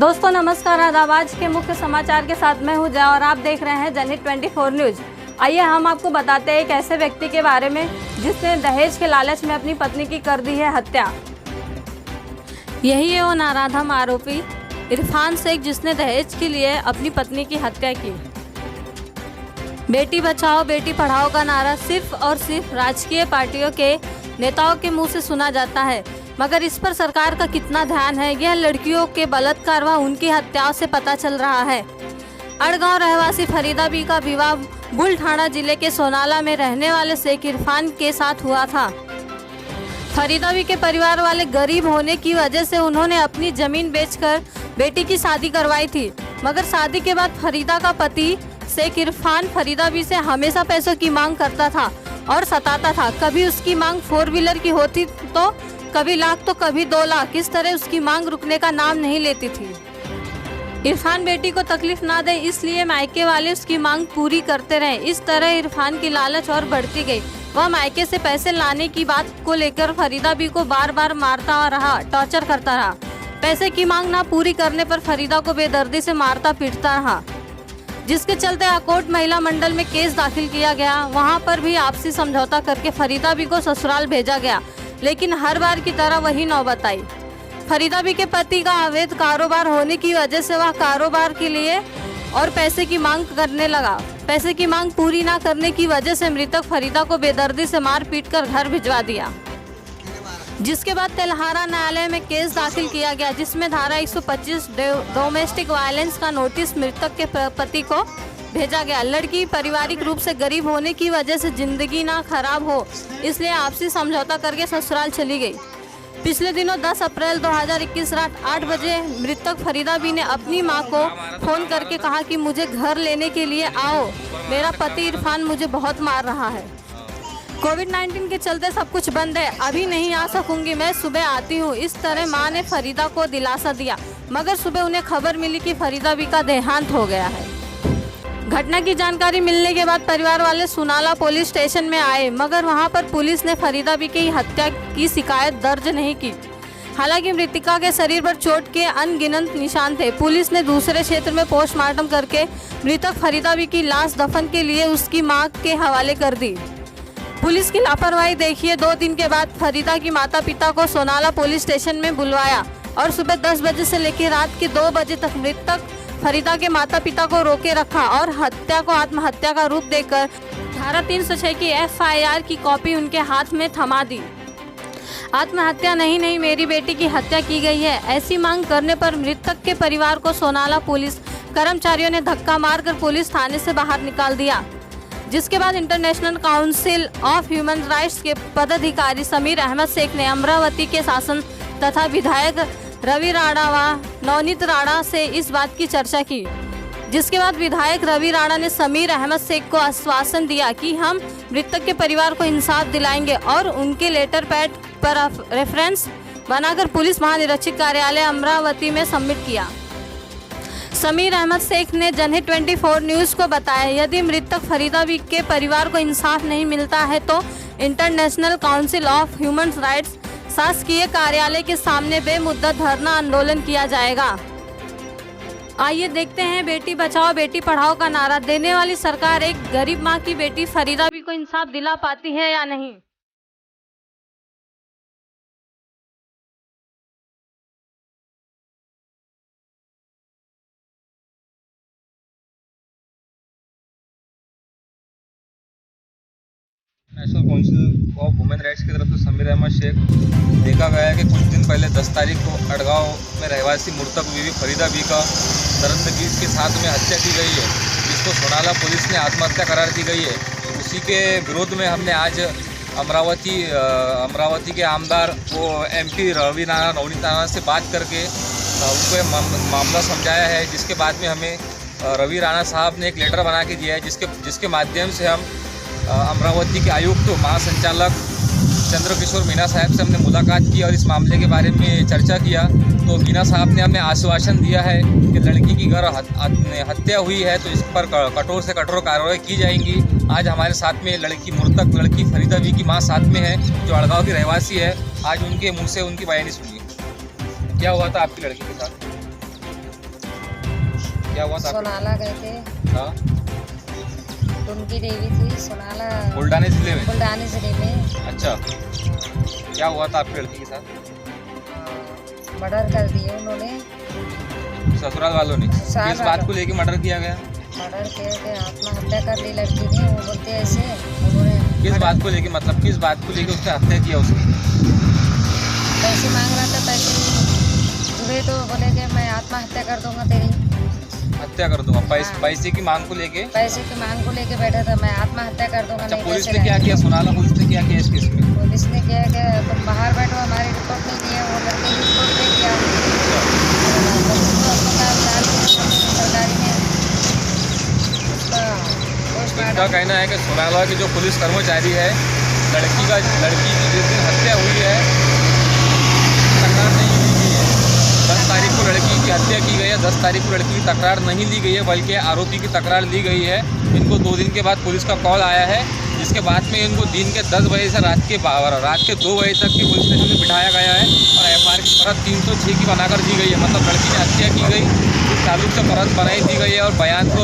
दोस्तों नमस्कार, आदाब। आज के मुख्य समाचार के साथ मैं हूं जया और आप देख रहे हैं जनहित 24 न्यूज। आइए हम आपको बताते हैं एक ऐसे व्यक्ति के बारे में जिसने दहेज के लालच में अपनी पत्नी की कर दी है हत्या। यही है वो नराधम आरोपी इरफान शेख जिसने दहेज के लिए अपनी पत्नी की हत्या की। बेटी बचाओ बेटी पढ़ाओ का नारा सिर्फ और सिर्फ राजकीय पार्टियों के नेताओं के मुंह से सुना जाता है, मगर इस पर सरकार का कितना ध्यान है यह लड़कियों के बलात्कार व उनकी हत्याओं से पता चल रहा है। अड़गांव रहवासी फरीदा बी का विवाह बुलढाना जिले के सोनाला में रहने वाले शेख इरफान के साथ हुआ था। फरीदा बी के परिवार वाले गरीब होने की वजह से उन्होंने अपनी जमीन बेचकर बेटी की शादी करवाई थी, मगर शादी के बाद फरीदा का पति शेख इरफान फरीदा बी से हमेशा पैसों की मांग करता था और सताता था। कभी उसकी मांग 4 व्हीलर की होती तो कभी लाख तो कभी 2 लाख। इस तरह उसकी मांग रुकने का नाम नहीं लेती थी। इरफान बेटी को तकलीफ ना दे इसलिए मायके वाले उसकी मांग पूरी करते रहे। इस तरह इरफान की लालच और बढ़ती गई। वह मायके से पैसे लाने की बात को लेकर फरीदा बी को बार बार मारता रहा, टॉर्चर करता रहा। पैसे की मांग ना पूरी करने पर फरीदा को बेदर्दी से मारता पीटता रहा, जिसके चलते आकोट महिला मंडल में केस दाखिल किया गया। वहां पर भी आपसी समझौता करके फरीदा बी को ससुराल भेजा गया, लेकिन हर बार की तरह वही नौबत आई। फरीदा बी के पति का अवैध कारोबार होने की वजह से वह कारोबार के लिए और पैसे की मांग करने लगा। पैसे की मांग पूरी ना करने की वजह से मृतक फरीदा को बेदर्दी से मार पीट कर घर भिजवा दिया, जिसके बाद तेल्हारा न्यायालय में केस दाखिल किया गया, जिसमें धारा 125 डोमेस्टिक वायलेंस का नोटिस मृतक के पति को भेजा गया। लड़की पारिवारिक रूप से गरीब होने की वजह से जिंदगी ना खराब हो इसलिए आपसी समझौता करके ससुराल चली गई। पिछले दिनों 10 अप्रैल 2021 रात 8 बजे मृतक फरीदा बी ने अपनी मां को फोन करके कहा कि मुझे घर लेने के लिए आओ, मेरा पति इरफान मुझे बहुत मार रहा है। कोविड-19 के चलते सब कुछ बंद है, अभी नहीं आ सकूंगी, मैं सुबह आती हूँ। इस तरह मां ने फरीदा को दिलासा दिया, मगर सुबह उन्हें खबर मिली कि फरीदा बी का देहांत हो गया है। घटना की जानकारी मिलने के बाद परिवार वाले सोनाला पुलिस स्टेशन में आए, मगर वहां पर पुलिस ने फरीदा बी की हत्या की शिकायत दर्ज नहीं की। हालांकि मृतका के शरीर पर चोट के अनगिनत निशान थे। पुलिस ने दूसरे क्षेत्र में पोस्टमार्टम करके मृतक फरीदा बी की लाश दफन के लिए उसकी मां के हवाले कर दी। पुलिस की लापरवाही देखिए। 2 दिन के बाद फरीदा की माता पिता को सोनाला पुलिस स्टेशन में बुलवाया और सुबह 10 बजे से लेकर रात के 2 बजे तक मृतक फरीदा के माता पिता को रोके रखा और हत्या को आत्महत्या का रूप देकर धारा 306 की FIR की कॉपी उनके हाथ में थमा दी। आत्महत्या नहीं, मेरी बेटी की हत्या की गई है, ऐसी मांग करने पर मृतक के परिवार को सोनाला पुलिस कर्मचारियों ने धक्का मारकर पुलिस थाने से बाहर निकाल दिया, जिसके बाद international council of human rights के पदाधिकारी समीर अहमद शेख ने अमरावती के शासन तथा विधायक रवि राणा व नवनीत राणा से इस बात की चर्चा की, जिसके बाद विधायक रवि राणा ने समीर अहमद शेख को आश्वासन दिया कि हम मृतक के परिवार को इंसाफ दिलाएंगे और उनके लेटर पैड पर रेफरेंस बनाकर पुलिस महानिरीक्षक कार्यालय अमरावती में सबमिट किया। समीर अहमद शेख ने जनहित 24 न्यूज़ को बताया, यदि मृतक फरीदा बी के परिवार को इंसाफ नहीं मिलता है तो international council of human rights शासकीय कार्यालय के सामने बेमुद्दत धरना आंदोलन किया जाएगा। आइए देखते हैं बेटी बचाओ बेटी पढ़ाओ का नारा देने वाली सरकार एक गरीब मां की बेटी फरीदा बी को इंसाफ दिला पाती है या नहीं। National council of women rights की तरफ से समीर अहमद शेख देखा गया है कि कुछ दिन पहले 10 तारीख को अड़गांव में रहवासी मृतक बीवी फरीदा बी का दरंदगीज के साथ में हत्या की गई है, जिसको सोनाला पुलिस ने आत्महत्या करार दी गई है। उसी के विरोध में हमने आज अमरावती के आमदार वो MP रवि राणा नवनीत राणा से बात करके उनको मामला समझाया है, जिसके बाद में हमें रवि राणा साहब ने एक लेटर बना के दिया है, जिसके माध्यम से हम अमरावती के आयुक्त महासंचालक चंद्रकिशोर मीना साहब से हमने मुलाकात की और इस मामले के बारे में चर्चा किया। तो मीना साहब ने हमें आश्वासन दिया है कि लड़की की अगर हत्या हुई है तो इस पर कठोर से कठोर कार्रवाई की जाएगी। आज हमारे साथ में मृतक लड़की फरीदा बी की मां साथ में है, जो अड़गांव की रहवासी है। आज उनके मुँह से उनकी बयानी सुनिए। क्या हुआ था आपकी लड़की के साथ? क्या हुआ था? सोनाला गए थे, हाँ, उनकी देवी थी सोनाला, बुल्डाने जिले में। बुल्डानी जिले में। अच्छा, क्या हुआ था आपकी लड़की के साथ? मर्डर कर दिए उन्होंने। ससुराल वालों ने ससुराल किस बात को लेके मर्डर किया गया? मर्डर करके आत्महत्या कर ली लड़की ने। वो बोलते ऐसे उन्होंने किस बात को लेके, मतलब किस बात को लेके उसने हत्या किया उसकी? पैसे मांग रहा था, पैसे तुझे तो बोले कि मैं आत्महत्या कर दूंगा तेरी। हत्या कर दूंगा हाँ। पैसे की मांग को लेके। पैसे की मांग को लेके बैठा था, मैं आत्महत्या कर दूंगा। अच्छा, नहीं पुलिस पैसे ने क्या किया? सोनाला पुलिस ने क्या किया इस केस में? पुलिस ने क्या किया, तुम बाहर बैठो, हमारी रिपोर्ट नहीं दी है। वो लड़के की रिपोर्ट दे दिया। अस्पताल डाल दिया सरकारी में। उसका इनका पोस्टमार्टम कहना है कि सोनाला की जो पुलिस कर्मचारी है, लड़की की जिस दिन हत्या हुई है तकरार नहीं ली गई है। 10 तारीख को लड़की की हत्या की गई है, 10 तारीख को लड़की की तकरार नहीं ली गई है, बल्कि आरोपी की तकरार ली गई है। इनको 2 दिन के बाद पुलिस का कॉल आया है, जिसके बाद में इनको दिन के 10 बजे से रात के 2 बजे तक की पुलिस स्टेशन में बिठाया गया है और FIR की परत 306 की बनाकर दी गई है। मतलब लड़की ने हत्या की गई, इस ताल्लुक से परत बनाई दी गई है और बयान को।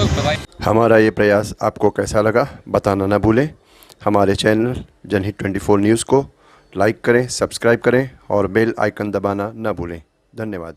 हमारा ये प्रयास आपको कैसा लगा बताना ना भूलें। हमारे चैनल जनहित 24 न्यूज़ को लाइक करें, सब्सक्राइब करें और बेल आइकन दबाना ना भूलें। धन्यवाद।